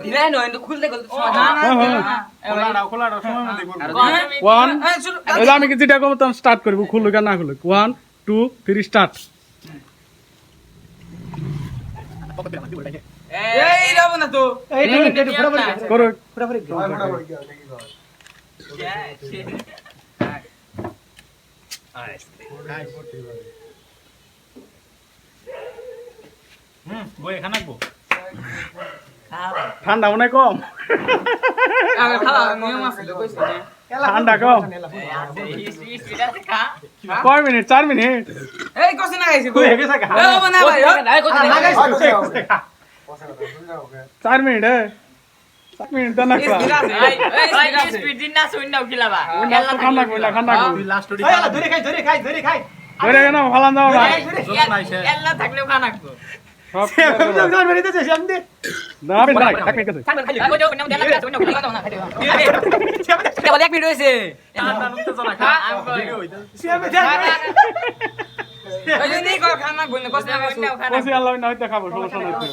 দিলাই নয় তো খুলতে গেল খোলা দাও সময় মধ্যে করব 1 এই আমি কি যেটা করব তখন স্টার্ট করব খুলুক আর না খুলুক 1 2 3 স্টার্ট এই যাব না তো করো বই এখানে রাখবো ঠান্ডা মনে কম আগে খাওয়া নিয়ম আছে কইছে না ঠান্ডা কম কয় মিনিট 4 মিনিট এই কইছে না গাইছে তুই হেগে থাকা এ বাবা না ভাই নাই কইছে না গাইছে 4 মিনিট 4 মিনিট দেন না এই স্পিড দিন না শুননাও কিলাবা ঠান্ডা ঠান্ডা তুই লাস্ট ওডি ধরে খাই ধরে কেন ফালান দাও না এল্লা থাকলেও খানা খাবো সব জোর বেরিতে সামনে না বিন ভাই এক মিনিট আছে কই যাও নাম দেলা শুননাও কিলাবা না খাইতে কেবল 1 মিনিট হইছে ঠান্ডা নুনতে চলা খা ভিডিও হইতা এই যে নেই খানা বলনে কইছে না শুননাও খানা কইছি আল্লাহ না হইতে খাবো সমস্যা নাই তো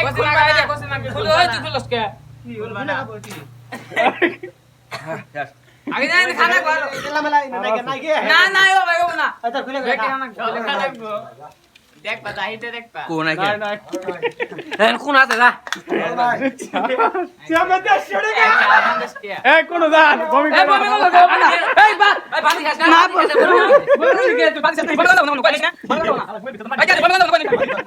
কইছে না খুলো ওই তুই খুলস কে আগে যাই খানা কর না না ও ভাই ও না খানা দেখ পা যাইতে দেখ পা কোন আইকে এন কোন আছে যা এই কোন দান বমি এই বমি না এই বা এই পানি খাস না বমি কে তুই পানি খাস না বমি না কইছ না বমি না এই বমি না